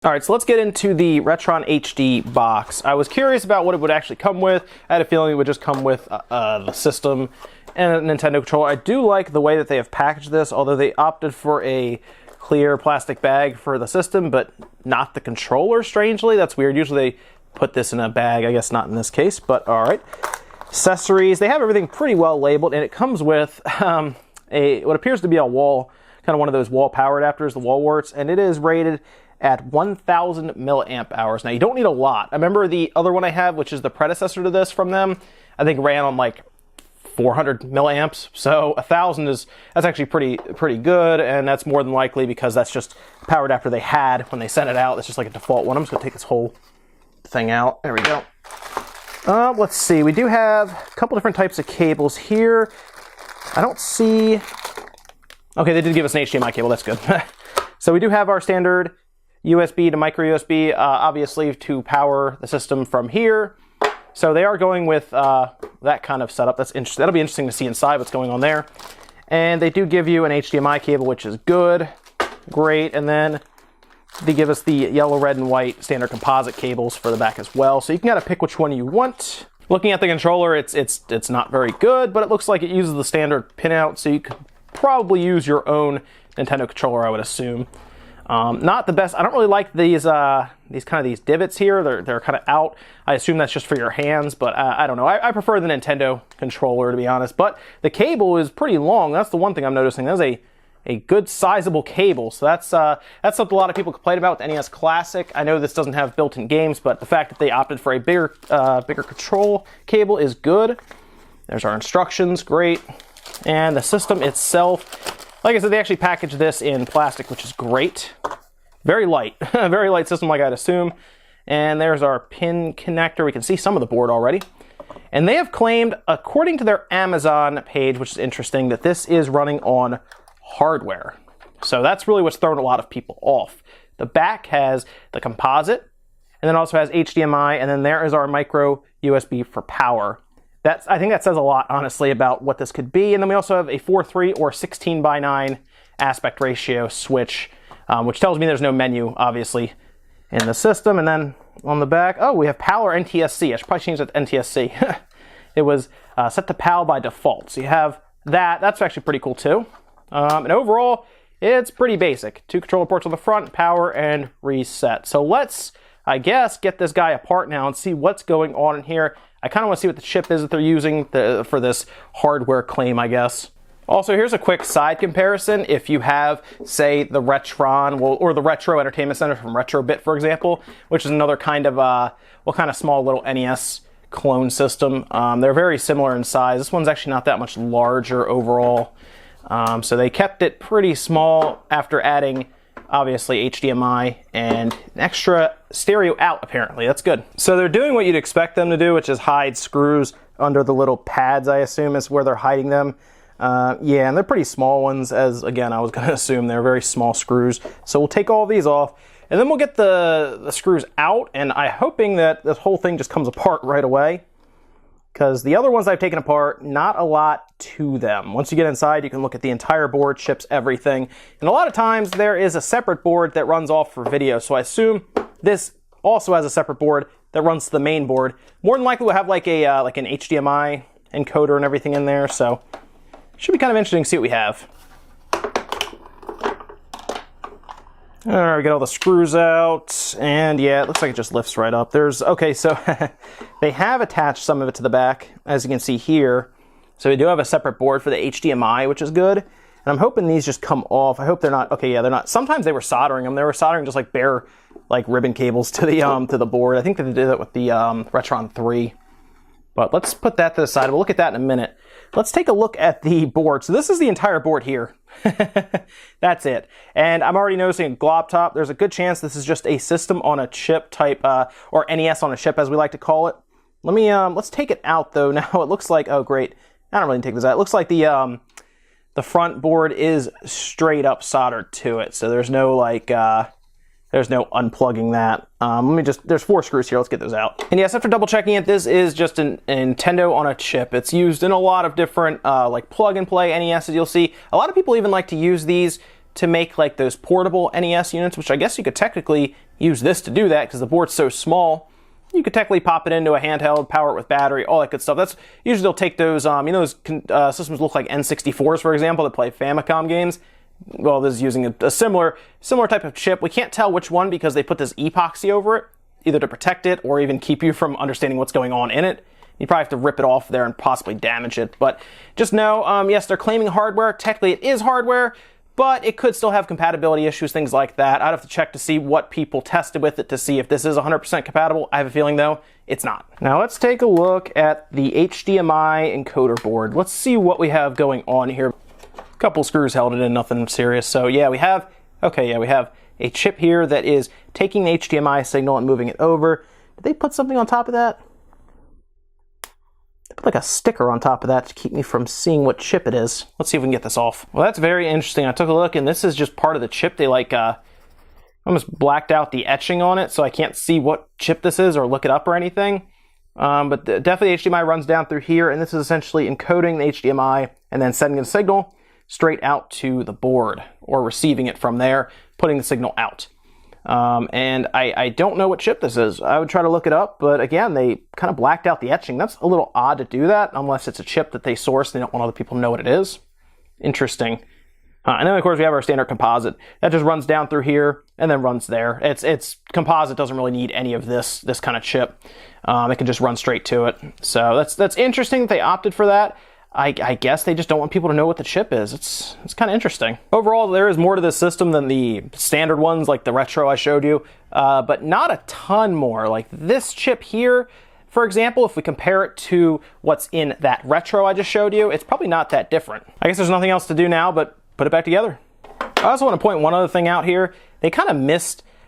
All right, so let's get into the Retron HD box. I was curious about what it would actually come with. I had a feeling it would just come with the system and a Nintendo controller. I do like the way that they have packaged this, although they opted for a clear plastic bag for the system, but not the controller, strangely. That's weird. Usually they put this in a bag. I guess not in this case, but all right. Accessories, they have everything pretty well labeled, and it comes with what appears to be a wall, kind of one of those wall power adapters, the wall warts, and it is rated at 1,000 milliamp hours. Now, you don't need a lot. I remember the other one I have, which is the predecessor to this from them, I think ran on like 400 milliamps. So 1,000 that's actually pretty good, and that's more than likely because that's just the power adapter they had when they sent it out. That's just like a default one. I'm just gonna take this whole thing out. There we go. Let's see. We do have a couple different types of cables here. I don't see. Okay, they did give us an HDMI cable. That's good. So we do have our standard USB to micro USB, obviously to power the system from here. So they are going with that kind of setup. That's interesting. That'll be interesting to see inside what's going on there. And they do give you an HDMI cable, which is good, great. And then they give us the yellow, red, and white standard composite cables for the back as well. So you can kind of pick which one you want. Looking at the controller, it's not very good, but it looks like it uses the standard pinout, so you could probably use your own Nintendo controller, I would assume. Not the best. I don't really like these divots here. They're kind of out. I assume that's just for your hands, but I don't know. I prefer the Nintendo controller, to be honest. But the cable is pretty long. That's the one thing I'm noticing. That's a good sizable cable. So that's something a lot of people complain about with NES Classic. I know this doesn't have built-in games, but the fact that they opted for a bigger control cable is good. There's our instructions, great. And the system itself, like I said, they actually packaged this in plastic, which is great. Very light, very light system like I'd assume. And there's our pin connector. We can see some of the board already. And they have claimed, according to their Amazon page, which is interesting, that this is running on hardware. So that's really what's thrown a lot of people off. The back has the composite, and then also has HDMI, and then there is our micro USB for power. I think that says a lot, honestly, about what this could be. And then we also have a 4:3 or 16:9 aspect ratio switch, which tells me there's no menu, obviously, in the system. And then on the back, oh, we have PAL or NTSC. I should probably change that to NTSC. It was set to PAL by default. So you have that. That's actually pretty cool, too. And overall, it's pretty basic. 2 controller ports on the front, power, and reset. So let's, I guess, get this guy apart now and see what's going on in here. I kind of want to see what the chip is that they're using for this hardware claim, I guess. Also, here's a quick side comparison. If you have, say, the Retron, or the Retro Entertainment Center from Retrobit, for example, which is another kind of, kind of small little NES clone system. They're very similar in size. This one's actually not that much larger overall. So they kept it pretty small after adding, obviously, HDMI and an extra stereo out, apparently. That's good. So they're doing what you'd expect them to do, which is hide screws under the little pads, I assume, is where they're hiding them. Yeah, and they're pretty small ones, as, again, I was going to assume they're very small screws. So we'll take all these off, and then we'll get the screws out, and I'm hoping that this whole thing just comes apart right away. Because the other ones I've taken apart, not a lot to them. Once you get inside, you can look at the entire board, chips, everything. And a lot of times there is a separate board that runs off for video. So I assume this also has a separate board that runs to the main board. More than likely we'll have like an HDMI encoder and everything in there. So it should be kind of interesting to see what we have. All right, we get all the screws out, and yeah, it looks like it just lifts right up. Okay, so they have attached some of it to the back, as you can see here. So we do have a separate board for the HDMI, which is good. And I'm hoping these just come off. I hope they're not, okay, yeah, they're not. Sometimes they were soldering them. They were soldering just like bare, like ribbon cables to the board. I think that they did that with the Retron 3. But let's put that to the side. We'll look at that in a minute. Let's take a look at the board. So this is the entire board here. That's it. And I'm already noticing a glob top. There's a good chance this is just a system on a chip type, or NES on a chip as we like to call it. Let's take it out though. Now it looks like, oh great. I don't really take this out. It looks like the front board is straight up soldered to it. So there's no like, there's no unplugging that. There's 4 screws here. Let's get those out. And yes, after double checking it, this is just a Nintendo on a chip. It's used in a lot of different like plug and play NESs you'll see. A lot of people even like to use these to make like those portable NES units, which I guess you could technically use this to do that because the board's so small. You could technically pop it into a handheld, power it with battery, all that good stuff. That's usually they'll take those, you know, those systems look like N64s, for example, that play Famicom games. Well, this is using a similar type of chip. We can't tell which one because they put this epoxy over it, either to protect it or even keep you from understanding what's going on in it. You probably have to rip it off there and possibly damage it. But just know, yes, they're claiming hardware. Technically, it is hardware, but it could still have compatibility issues, things like that. I'd have to check to see what people tested with it to see if this is 100% compatible. I have a feeling, though, it's not. Now, let's take a look at the HDMI encoder board. Let's see what we have going on here. A couple screws held it in, nothing serious. So, yeah, we have a chip here that is taking the HDMI signal and moving it over. Did they put something on top of that? They put like a sticker on top of that to keep me from seeing what chip it is. Let's see if we can get this off. Well, that's very interesting. I took a look, and this is just part of the chip. They like almost blacked out the etching on it, so I can't see what chip this is or look it up or anything. But definitely HDMI runs down through here, and this is essentially encoding the HDMI and then sending a signal straight out to the board, or receiving it from there, putting the signal out. And I don't know what chip this is. I would try to look it up, but again, they kind of blacked out the etching. That's a little odd to do that, unless it's a chip that they sourced and they don't want other people to know what it is. Interesting. And then, of course, we have our standard composite. That just runs down through here and then runs there. It's composite, doesn't really need any of this kind of chip. It can just run straight to it. So that's interesting that they opted for that. I guess they just don't want people to know what the chip is. It's kind of interesting. Overall, there is more to this system than the standard ones like the Retro I showed you, but not a ton more. Like this chip here, for example, if we compare it to what's in that Retro I just showed you, it's probably not that different. I guess there's nothing else to do now but put it back together. I also want to point one other thing out here. They kind of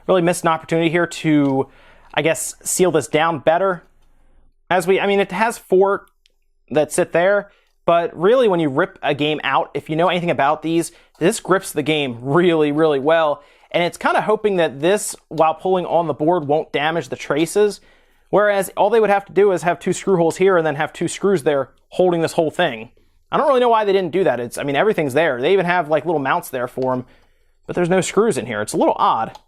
really missed an opportunity here to, I guess, seal this down better. I mean, it has 4 that sit there, but really when you rip a game out, if you know anything about these, this grips the game really, really well. And it's kind of hoping that this, while pulling on the board, won't damage the traces. Whereas all they would have to do is have 2 screw holes here and then have 2 screws there holding this whole thing. I don't really know why they didn't do that. I mean, everything's there. They even have like little mounts there for them, but there's no screws in here. It's a little odd.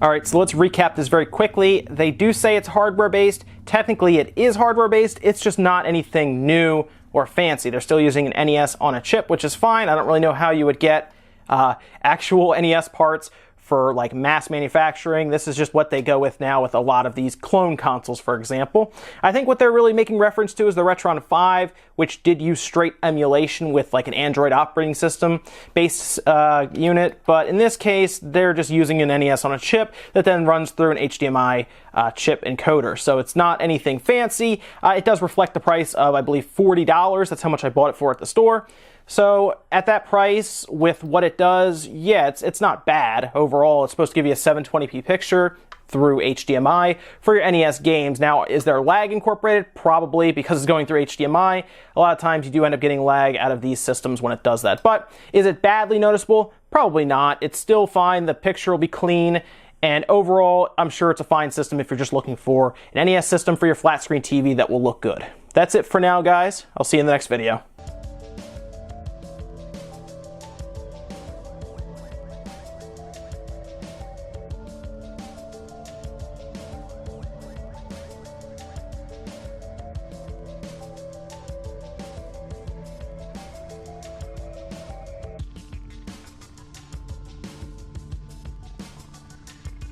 All right, so let's recap this very quickly. They do say it's hardware-based. Technically, it is hardware-based. It's just not anything new or fancy. They're still using an NES on a chip, which is fine. I don't really know how you would get actual NES parts for like mass manufacturing. This is just what they go with now with a lot of these clone consoles, for example. I think what they're really making reference to is the Retron 5, which did use straight emulation with like an Android operating system based unit, but in this case, they're just using an NES on a chip that then runs through an HDMI chip encoder. So it's not anything fancy. It does reflect the price of, I believe, $40. That's how much I bought it for at the store. So at that price, with what it does, yeah, it's not bad overall. It's supposed to give you a 720p picture through HDMI for your NES games. Now, is there lag incorporated? Probably, because it's going through HDMI. A lot of times you do end up getting lag out of these systems when it does that. But is it badly noticeable? Probably not. It's still fine. The picture will be clean. And overall, I'm sure it's a fine system if you're just looking for an NES system for your flat screen TV that will look good. That's it for now, guys. I'll see you in the next video.